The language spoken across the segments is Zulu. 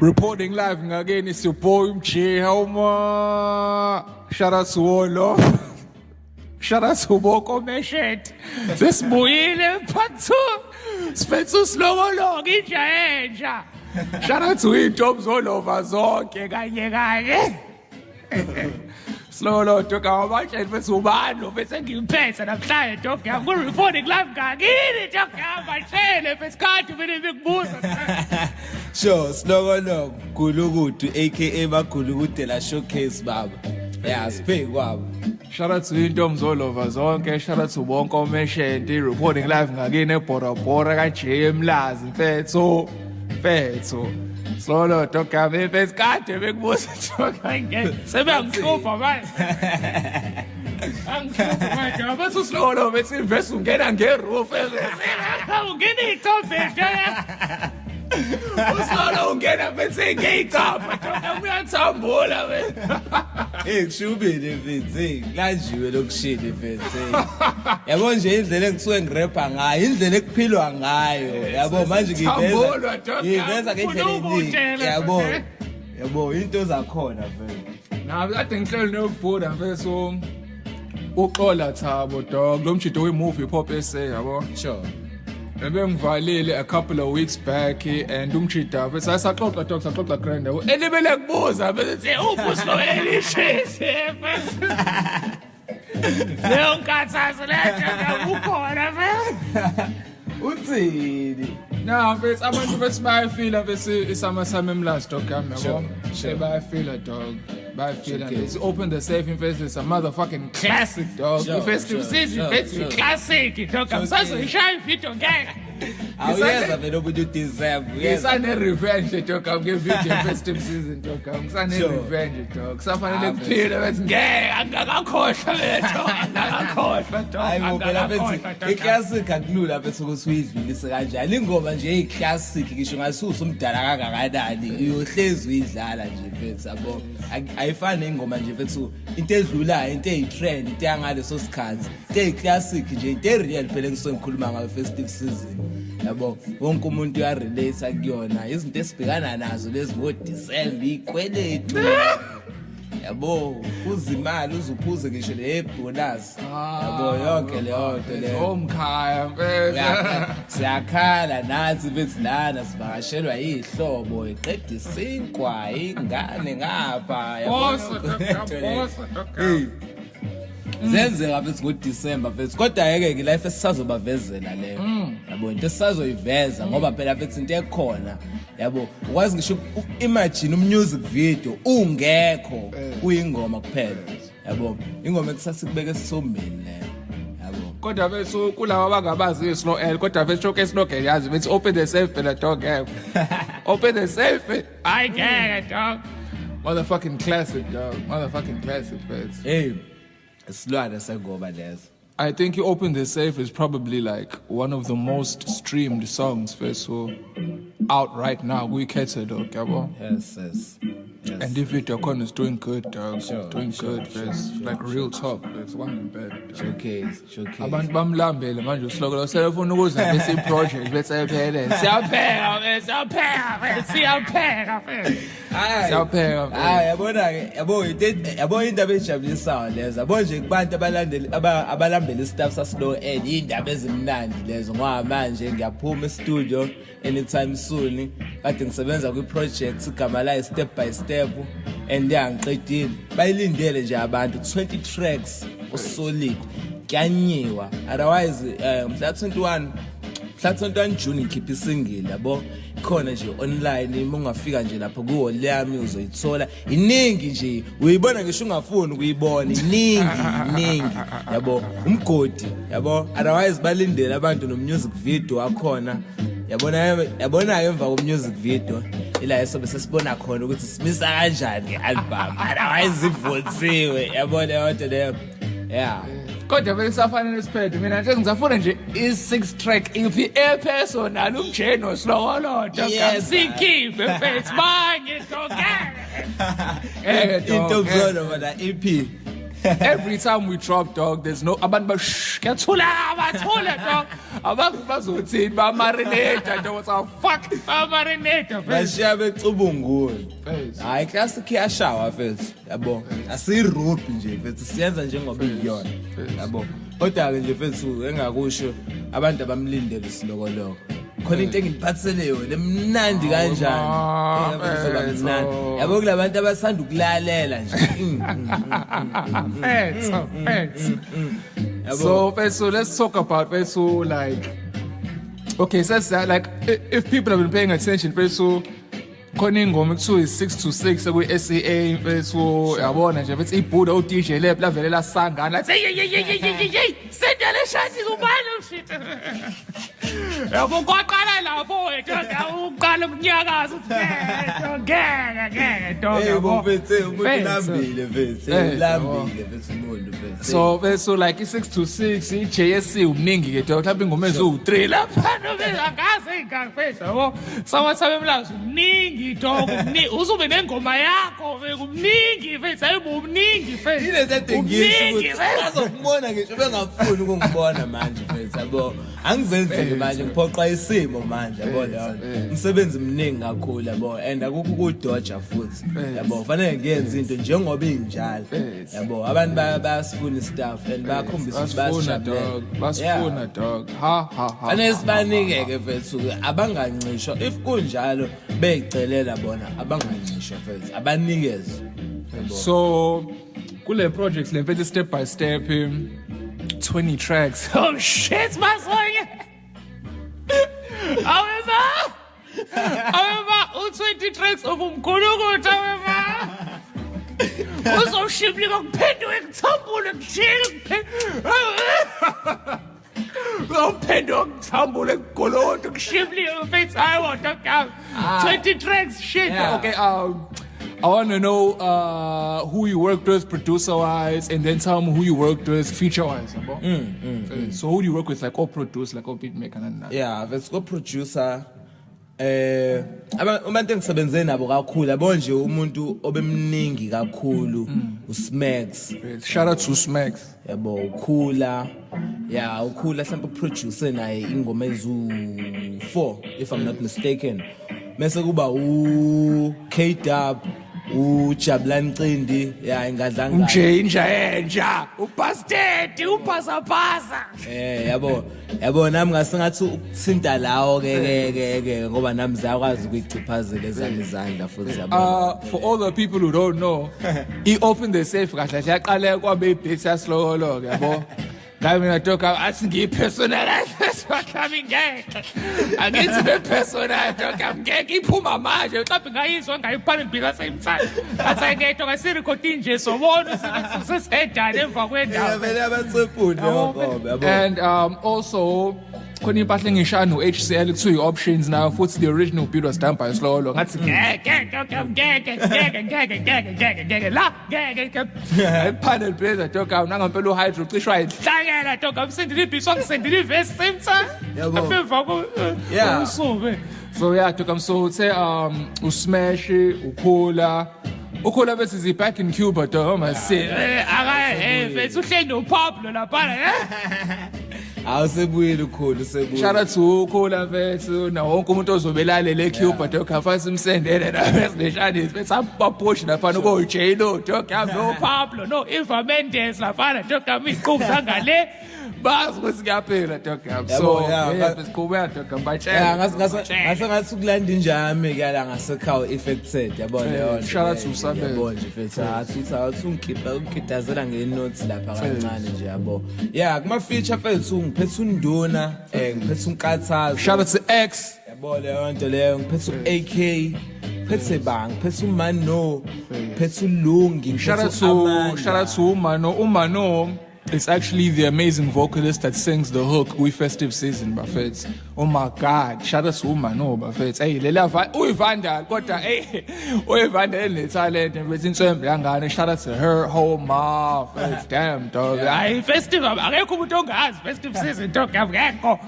Reporting live Ngakini, it's your boy MJ Helma. Shout out to all of. Shout out to Boko Meshet. This Muile Patu. Spencer Slow Earl Inja. Shout out to Intoms all over zonke kanye. Slow Earl took our watch and with Subano, if it's a give pets and I'm trying to talk. I'm going to reporting live Ngakini. Talk about my chain if it's got to be the big boost. Sure, Slow Earl Kulugutu, aka Makulugutu la showcase baba. Yeah, speak baba. Shout out to Intoms all over zonke. Shout out to Boko Meshet reporting live Ngakini Bora kanje mlazi mfetho. Solo toka me pescate me gusta toka again. Se me anchupa man. Anchupa man. Ya vas solo me se ves ungena ngeroof. Ungena itope. Usolo ungena bese gate up. Toka uyathambula we. Ekushubile mfethu. Lanjiwe lokushini mfethu. Yabo nje indlela engisuke ngirapha ngayo, indlela ekuphilwa ngayo. Yabo manje ngiveza ngendlela eningi. Yabo into zakhona mfethu. Na kade ngihleli nokubhuda mfethu. Uxola Thabo dog, lo mshito wemovie pop essay yabo. Sure. Bengivalile a couple of weeks back and umchita bese saxoxa dog saxoxa grand elibele kubuza bese uphu Slow Earl shit Leon Katsazo letha ukhona mfethu Uthini? Na mfethu abantu bethi bayafila bese isama sami emlast dog yami yabo bayafila dog bayafila let's open the safe in face it's a motherfucking classic dog festive season it's classic dog amsazoyishaya video ngeke awuyeza vele ukuthi deserve ngisane revenge dog nge video festive season dog ngisane revenge dog safanele kuphila bethi ngeke angakakhohlwa letho angakakhohlwa dog hayi phela bethi iclassic akulula bethu ukuthi uyidlulise kanjani ingoma nje eyiclassic ngisho ngasusa umdala kangakanani uyohlezi uyidlala nje bethu yabo ayifani ingoma nje bethu into edlulayo into eyitrend into yangaleso sikhathi into eyiclassic nje into ereal phela ngisoyikhuluma ngayo festive season yabo wonke umuntu uyarelate kuyona izinto esibhekana nazo lezi ngo December ikweletu yabo uzimali uzuphuze ngisho le bonus yabo yonke leyo nto leyo omkhaya mfethu siyakhala nathi bethi lana sivakashelwa ihlobo iqeda isinkwa ingane ngapha yabo zenzeka bethi ngo December bethi kodwa yeke life esisazobavezela leyo yabo into esisazoyiveza ngoba phela bethi into ekhona yabo ukwazi ngisho imagine music video ungekho kuyingoma kuphela yabo ingoma ekusasikubeka esisombeni leyo yabo kodwa bethu kulawa abangabazi Slow Earl kodwa bethu showcase no girl yazi bethi open the safe phela dog yebo open the safe I get it dog motherfucking classic dog motherfucking classic bethu hey Silwana sengoba lezo. I think You Open the Safe is probably like one of the most streamed songs first out right now. We cater dog, yabo. Yes. And if video con is doing good, dog. Sure, doing good, first. Like real talk. It's one in bed. Showcase. Abantu bamlambele manje uSlow Earl selefuna ukuza bese project bese ephele. Siyapheka. Hayi yabo indaba ejabulisayo lezo. Yabo nje kubantu abalambela istaff sa Slow Earl indaba ezimnandi lezo ngoba manje ngiyaphuma e-studio anytime soon. Kade ngisebenza kwi project igama la step by step and yangiqedile. Bayilindele nje abantu 20 tracks solid. Kyanyiwa. Otherwise mhla 21 June ngikhipha single yabo. Khona nje online ungafika nje lapho ku Hall yami uzoyithola iningi nje uyibona ngisho ungafuni ukuyibona iningi yabo umgodi yabo otherwise balindele abantu no music video akhona yabona emva ko music video ila esobe sesibona khona ukuthi simisa kanjani ngealbum otherwise ivuthiwe yabona yonke leyo yeah kodwa bese safanele siphethe mina nje ngizafuna nje i6 track ipi personal umjeno Slow Earl dog sikhiphe mfethu manje dog into zona bana EP every time we drop, dog, there's no abantu bathula dog. Abantu bazothini ba marinate dog. So fuck ba marinate. Bashiya becubungula. Hayi classic iyashawa mfethu. Yabo. Asirope nje mfethu siyenza njengoba iyona. Yabo. Kodwa ke nje mfethu engakusho abantu abamlindele isilokolo. Khona into engiphathisele yona emnandi kanjani. Yabo kulabantu abasanda ukulalela nje. So let's talk about so like okay, so that's like if people have been paying attention, so khona ingoma ekuthiwa is 6 to 6 kwi-SCA mfethu yabona nje bethi ibhuda uDJ Lab lavele lasangana lathi hey senda le shati kubani shit yabo kwaqala lapho wethu uqala ukunyakaza uthi ngeke dog yabo mfethu umuntu lambile mfethu lambile mfethu umuntu mfethu so like i6 to 6 iJSC umningi ke dog mhlawumbe ingoma ezu3 lapha angaze ingafethu yabo sawathaba emlazo umningi dog uzube nengoma yakho kumningi mfethu ayibumningi mfethu ile that ngiyisho azokubona ngisho bengafuni ukungibona manje mfethu yabo angizenzile manje ngiphoqa isimo manje yabo leyo umsebenzi mningi kakhulu yabo and akukho ukudoja futhi yabo kufanele ngiyenze into njengoba injalo yabo abantu bayasifuna stuff and bayakhombisa ukuthi basifuna dog ha anesbanike ke mfethu abangancishwa if kunjalo beyicelela bona abangancishwa mfethu abanikeze so kule projects le mfethu step by step 20 tracks. Oh shit, my son! However, 20 tracks of umkhuluko however. Uzo shibli ngokuphendwa ekuthambula kujika ngophendwa ukuthambula ekugolodo kushibli mfethu I want to count 20 tracks shit. Yeah. Okay, I want to know who you worked with producer-wise, and then tell me who you worked with feature-wise. So who do you work with, like, or produce, like, or beat maker and that? Yeah, let's go producer. Umuntu engisebenze nabo kakhulu yabo nje umuntu obemningi kakhulu uSmax. Shout out to Smax. Yabo ukhula. Yeah, ukhula mhlawumbe producer naye ingoma ezu4 if I'm not mistaken. Mase kuba K-Dub Jabulani Cindi yeah ingadlanga Enja ubastard uphasa yabo nami ngasengathi ukuthinta lawo ke ngoba nami zakwazi ukuyichiphazela ezamizandla futhi yabo for all the people who don't know he opened the safe kahle yaqala kwabe ibeat ya Slow Earl yabo ngami ngatoka athi ngiyipersonalize wakhami ngeke angithi bepersonal doka ngeke iphuma manje mhlawumbe ngayizwa ngayiphala because same time athi ngetoka sirecord nje sobona sesendane emva kwendawo vele abatsepuni yabo and also khona impahla engishaya no HCL kuthiwa options now futhi the original beat was done by Slow Earl ngathi ngeke la ngeke panel blazer doka nangampela uhydro cishwa inhlangela doka amsendile ibhiso ngisendile verse same time emva ko usuke so yeah doka so uthe uSmash ukhula bethi zi back in Cuba doka mase mfethu uhleli no Pablo lapha awusebuyile ukhulu usebuyile shout out to ukhula mfethu na wonke umuntu ozobelalela eCuba doka fast imsendele na special mfethu abapush lapha ko J Lo doka no Pablo no Eva Mendes lapha doka miqhubza ngale bazi ukuthi kuyaphela doka so yeah besikhuba doka yeah ngasengathi ukulanda injami ke la ngasekhawo effected yabo leyo shout out to Sabe yabo nje mfethu athi unkitazela ngenotes lapha kancane nje yabo yeah kuma feature mfethu ngiphethe unduna ngiphethe unkathazo shout out to X yabo leyo nto leyo ngiphethe AK ngiphethe ngiphethe umano ngiphethe ulungi shout out to umano It's actually the amazing vocalist that sings the hook We Festive Season, Buffett. Oh my God, shout out to woman, no, Buffett. Hey, Lela Uyivanda, kota, hey, Uyivanda in the talent and within some young shout out to her whole mom. Damn, dog. Hey, festive, festive season, dog. I'm going to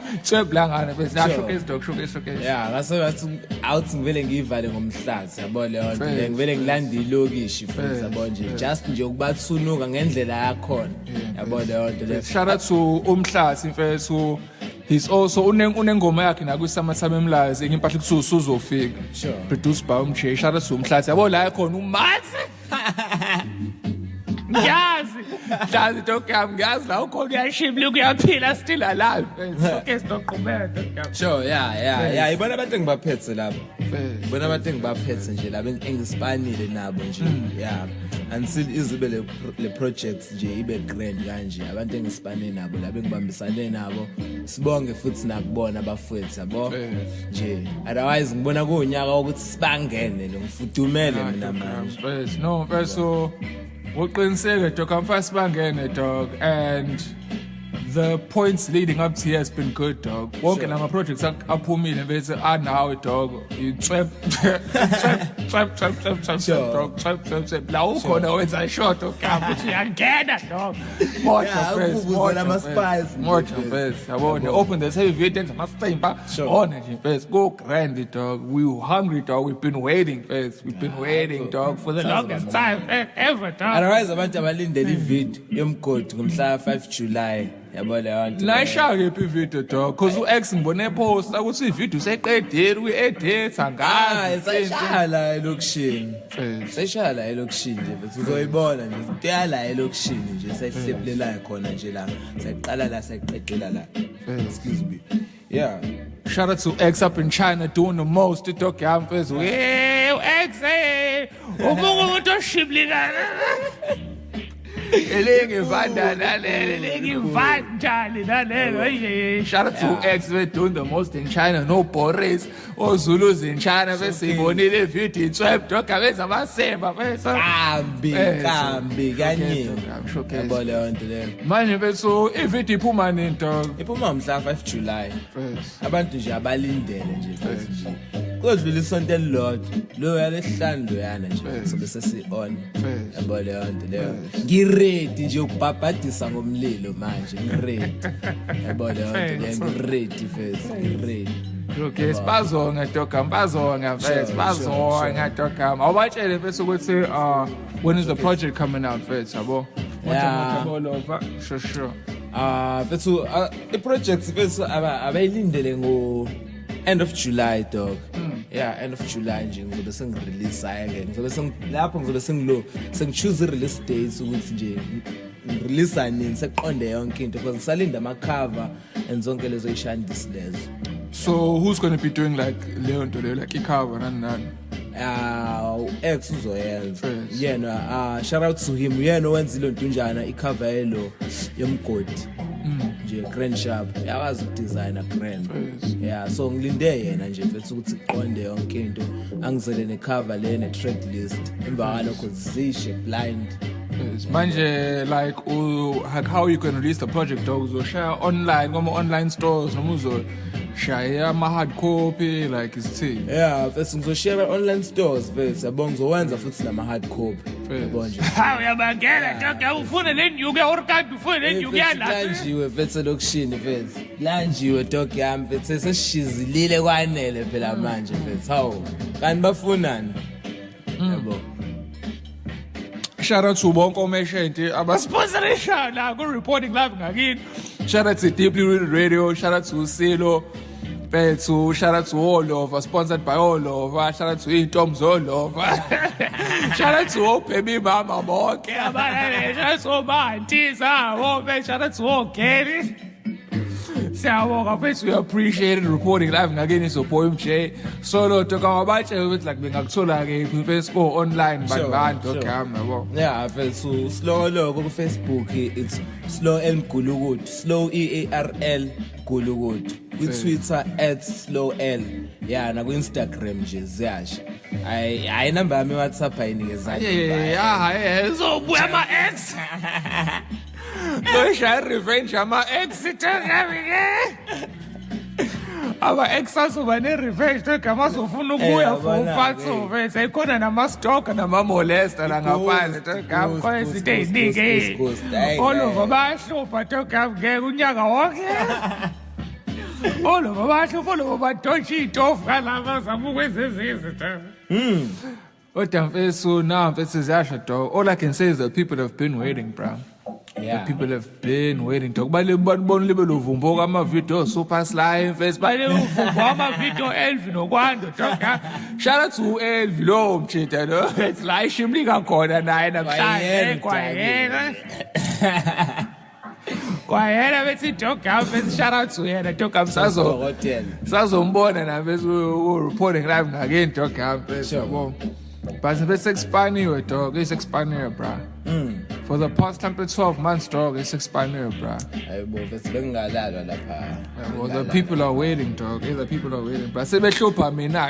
Blanga, but now showcase, dog, showcase. Yeah, that's out ngivele ngivale ngomhlazi yabo leyo nto ngivele ngilanda ilokishi futhi yabo nje just nje ukubathunuka ngendlela yakhona yabo leyo nto. Shout out to Umhlazi mfethu. He's also unengoma yakhe na ku Summertime Emlazi ngempahla kususu uzofika. Sure. Produced by Umche. Shout out to Umhlazi. Yabo la khona uMazi. Ngiyazi dog yami ngiyazi la ukhona uyashimla kuyaphila still alive. Okay sizoqhubeka. Sure, yeah. Ibona abantu engibaphethe lapho. Ibona abantu engibaphethe nje laba engispanile nabo nje. Yeah. Until izibe le projects nje ibe grand kanje abantu engispanile nabo laba engibambisane nabo. Sibonge futhi nakubona abafowethu yabo. Nje otherwise ngibona kuunyaka ukuthi sibangene lo ngifudumele mina manje. No, so uqiniseke dog I'm fast bangene dog and the points leading up to here has been good dog. Wonke la projects aphumile bese now dog you trap dog la ukhona wenza short okama uthi uyangena dog more best yabona open the heavy evidence amastempa on it best go grand dog we hungry dog we've been waiting dog for the longest time ever dog. Otherwise abantu abalindele ivideo yomgodi ngomhla 5 July yabo leyo nto. La ishake ivideo dog cause uX ngibone post ukuthi ivideo seqedile uedit angazi sayishala elokishini. Sayishala elokishini nje bese uzoyibona nje intela elokishini nje sayihleplela khona nje la sayiqala la sayiqedela la. Excuse me. Yeah. Shout out to X up in China doing the most. Dog yami mfethu. Hey, X hey. Umuntu oshiblika. Shout out to X we're doing the most in China. No Boris or Zulus in China. Bonile video trap dog abenza amasemba mfethu. Kambi kanye. Yabo leyo nto leyo. Manje mfethu ivideo iphuma nini dog? Iphuma mhla 5 July. Abantu nje abalindele nje mfethu. Kodwa isonto elilodwa lo yalesihlanu lo yana nje sobe sesi on yabo leyo nto leyo ngiready nje ukubhabhadisa ngomlilo manje ngiready yabo leyo nto leyo ngiready first ngiready. Okay sibazonga dog ambazonga first bazonga dog awatshele bese ukuthi when is the project coming out first yabo sure fethu the project fethu abayilindele ngo end of July dog. Yeah, end of July nje ngizobe sengirelease again. Ngizobe lapho ngizobe sengichoose i-release dates ukuthi nje ngirelease nini seqonde yonke into because ngisalinda ama cover and zonke lezo ishandisi lezo. So who's going to be doing like leyo nto leyo like i-cover nani? X uzoyenza. Yena shout out to him. Yena wenza lo nto njana i-cover yelo yomgodi. Nje grand sharp yawazi ukudesigner grand. Yeah, so ngilinde yena nje mfethu ukuthi iqonde yonke into angizele ne cover le ne track list emva kwalokho zishe blind. Manje like how you can release the project dog uzoshare online kuma online stores noma uzoshare ama hard copy like is it? Yeah, first ngizoshare online stores vese yabonga ngizowenza futhi nama hard copy yabona nje. Ha uyabangela dog ufuna lenyuke orkadi ufuna lenyuke la. Lanjiwe vese lokushini vese. Lanjiwe dog yami vese sesishizilile kwanele phela manje vese. Hawu kanti bafunani? Yabo. Shout out to bonke omeshenti abasponsorisha la ku reporting live ngakini. Shout out to Deeply Rooted Radio, shout out to Silo, shout out to all of sponsored by all of shout out to Intoms all of shout out to all baby mama bonke shout out to all my aunties shout out to all Kenny. Siyabonga mfethu we appreciate reporting live ngakini so boy MJ solo toka wabatshe ukuthi like bengakuthola ke ku online bantu okama yabo. Yeah mfethu slow lokho ku Facebook it's Slow Earl Gulukudu, Slow EARL Gulukudu. Ku Twitter @Slow Earl. Yeah na ku Instagram nje ziyasha. Hayi number yami WhatsApp ayinikezana. So buya ama ex. Shaya revenge ama-ex ama-ex azoba ne-revenge togama azofuna ukubuya for upatso seyikhona nama-stalker nama-molester la ngaphandle togama khona izinto ey'ningi olova bayahlupha togama ngeke unyaka wonke olova bayahlupha olova badontsha iy'tofu kalava zama ukwenza ezizi kodwa mfethu now mfethu ziyasho dog. All I can say is that people have been waiting, bro. Yeah. The people have been waiting dog. Bale bonke libe lovumbo ama-video super slime mfethu bale uvumbo ama-video Elvi nokwando dog. Shout out to Elvi lo mchita no. It's la ishimlika khona naye namhlanje kwayena. Kwayena bethi dog mfethu shout out to yena dog sazombona na mfethu reporting live ngakini dog mfethu yabo. But it's expanding, dog. It's expanding, bro. For the past 12 months, dog, it's expanding, bro. Well, the people are waiting, dog. The people are waiting. But say, "Let's show me now."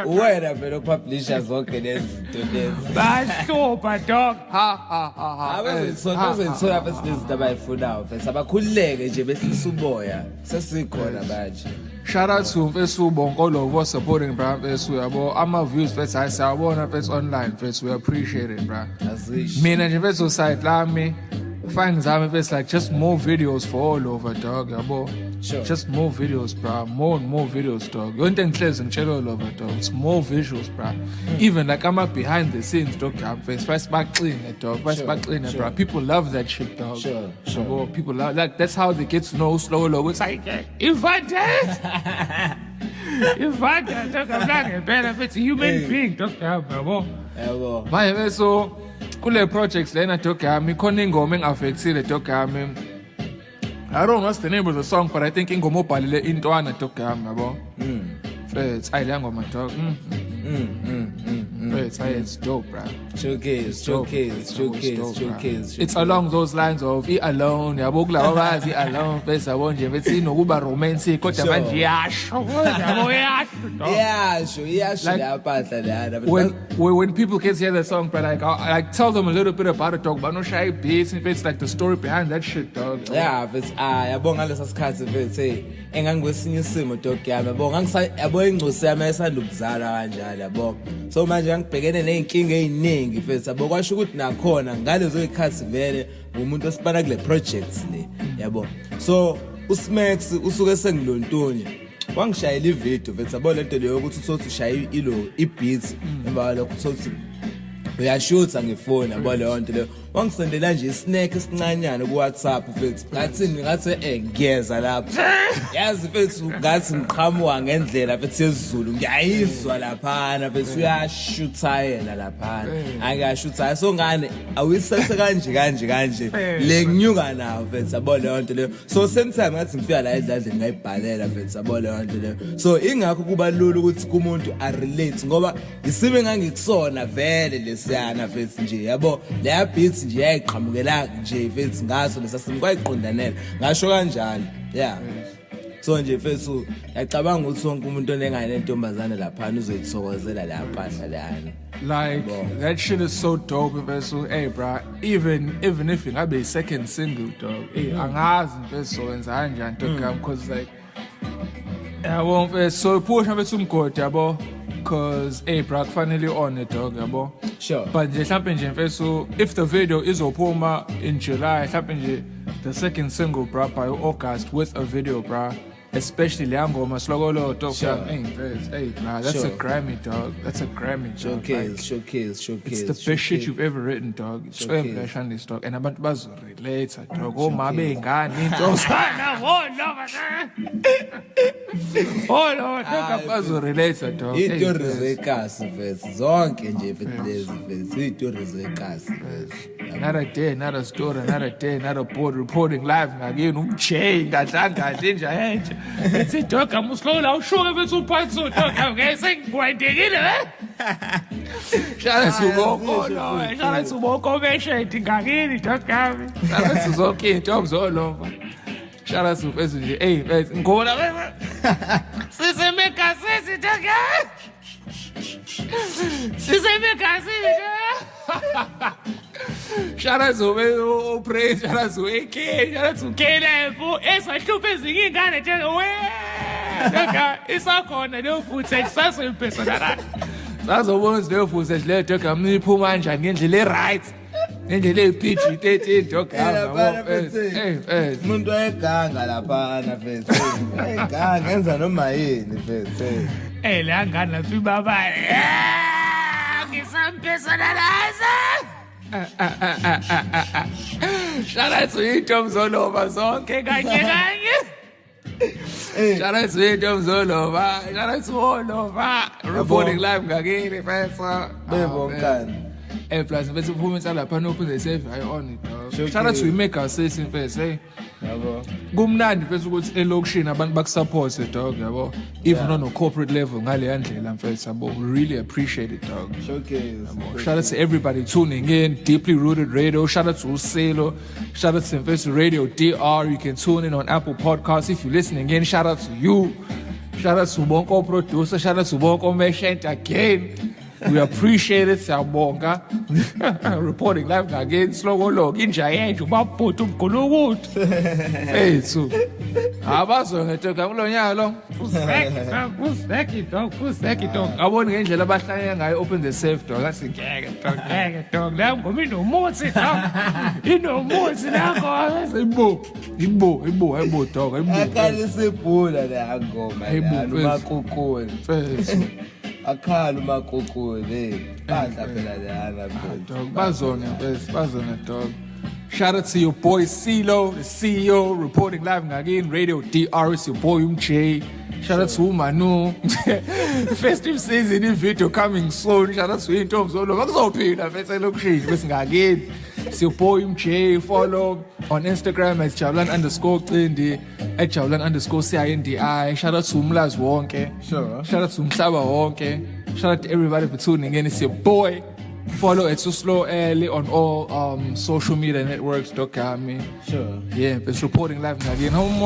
Wait a minute, publishers okay this to this. But show, dog. Ha. So this dabei funa mfethu abakhuleke nje behlisa uboya sesikhona manje. Shout out to mfethu bonke all of us supporting, bro. Mfethu yabo ama-views mfethu ayisawabona mfethu online mfethu we appreciate it, bro. Mina nje mfethu side lami kufane ngizame mfethu like just more videos for all over, dog, yabo. Sure. Just more videos, bro. More and more videos, dog. Yonke ngihlezi ngitshela all over, dog. It's more visuals, bro. Even like I'm behind the scenes, dog. Fasibaqine, dog. Fasibaqine, bro. People love that shit, dog. Sure. People love like that's how they get to know Slow Earl. It's like if I dog, I'm like a benefit to human being, dog, bro. Yabo. Manje so kule projects lena dog yami khona ingoma engaffectile dog yami. I don't know what's the name of the song, but I think ingoma obhalile intwana dog yami yabo. It's ayile ngoma dog. It's dope, bro. Showcase. It's along those lines of alone. Yabo kulabo bazi alone bese yabo nje bethi nokuba romantic kodwa manje yasho. Yabo yasho. Iyasho lapha la. When people can hear that song, but like I tell them a little bit about it, dog. But no shy beats, and it's like the story behind that shit, dog. Yeah, but yabonga lesa sikhathi mfethu engangikwesinye isimo dog yami yabonga yabo ingcosi yami esanda ukuzala kanjalo yabo. So manje ngibhekene nezinkinga eziningi mfethu yabo kwasho ukuthi nakhona ngalezo ikhathi vele umuntu osibana kule projects le yabo. So uSmax usuke sengilontonye wangishayela ivideo mfethu yabo lento leyo ukuthi uthothi ushaya i-beats emva lokho uthothi uyashutha ngefoni yabo leyo nto leyo wangisendela nje isnack esincanyana ku WhatsApp mfethu ngathi ngiyeza lapha yazi mfethu ngathi ngiqhamuka ngendlela mfethu yesiZulu ngiyayizwa lapha mfethu uyashutha yena lapha angiyashutha so ngane awuyisase kanje le nginyuka nawo mfethu yabo leyo nto leyo so same time ngathi ngifika la edladleni ngayibhalela mfethu yabo leyo nto leyo so ingakho kuba lula ukuthi kumuntu a relate ngoba isibe ngangikusona vele lesiyana mfethu nje yabo leya beats nje yayiqhamukela nje mfethu ngaso lesasimkwayiqondanela ngasho kanjalo yeah so nje mfethu yacabanga ukuthi wonke umuntu onengane nentombazane lapha uzoyithokozela lapha lana like that shit is so dope mfethu. Hey bro, even if ingabe second single, dog, angazi mfethu wenza kanjani dog because like yabo mfethu so push mfethu umgodi yabo because bro kufanele on it, dog, yabo. Sure. But nje mhlawumbe nje mfethu if the video izophuma in July mhlawumbe nje the second single bro by August with a video bro, especially le ngoma Slow Earl dog. Sure. Hey bro, that's a Grammy, dog. That's a Grammy, dog. Showcase. It's the best shit you've ever written, dog. It's so this, dog. And abantu bazorelate, dog. Oh mabe ingane into sana oh dog bazorelate, dog. Itori zekasi mfethu zonke nje mfethu lezi mfethu itori zekasi. Not a day, not a story, not a day, not a board reporting live ngakini umjay ngadlanga nje nje. It's dog amuslow la ushuka mfethu uphatho dog. Okay, sengigwayidekile Shout out to Boko Meshet ngakini dog yami. Shout out to zonke intombi zolova. Shout out to mfethu nje. Hey mfethu ngibona sisemekasisi dog yami. Sisemekasisi. Shout out to Praise, shout out to AK, shout out to Caleb. Esahluphe ezinye ingane nje wena. Isakhona leyo footage sasoyipersonalize. Sazobona leyo footage leyo doga mina iphuma kanjani ngendlela eright. Ngendlela ePG-13 doga. Umuntu wayeganga lapha na mfethu. Eganga enza noma yini mfethu. La ngane lapha ibaba. Ngisampersonalize. Shout out to Intoms all over zonke kanye. Shout out to Intoms all over. Shout out to all over. Reporting live Ngakini fesa. Bebo nkani. Plus bese uphuma lapha no open the safe I on it. Shout out to Imeka Sesi fesa. Yabo. Kumnandi fesa ukuthi elokishini abantu bakusupport dog yabo. Even on a corporate level ngale yandlela mfethu yabo. We really appreciate it dog. Showcase. Shout out to everybody tuning in. Deeply Rooted Radio. Shout out to Uselo. Shout out to Investor Radio DR. You can tune in on Apple Podcasts. If you're listening in, shout out to you. Shout out to Bonko Producer. Shout out to Bonko Merchant again. We appreciate it, Siyabonga. Reporting live again. Slow Earl. Inja yethu baphuta umgulukuthi. Hey so. Abazonge toka kulonyalo. Kuseki dog. Abone ngendlela abahlanya ngayo open the safe dog. Asi ngeke dog. La ngoba inomuthi dog. Inomuthi nakho. Ibo dog. Akali sibhula la ngoma. Umakukule. Akhala umakukule. Badla phela lana dog. Bazona dog. Shout out to your boy CeeLo, the CEO, reporting live Ngakini Radio DR. It's your boy J. Shout out to Umanu. Festive season in video coming soon. Shout out to Intoms all over. Kuzophila fethu lokishini bese Ngakini. It's your boy J. Follow on Instagram at Jabulani_Cindi, at Jabulani_CINDI. Shout out to Umlazi wonke. Sure. Shout out to Mhlaba wonke. Shout out to everybody for tuning in. It's your boy. Follow at Slow Earl on all social media networks. Sure. Yeah, it's reporting live Ngakini. Home.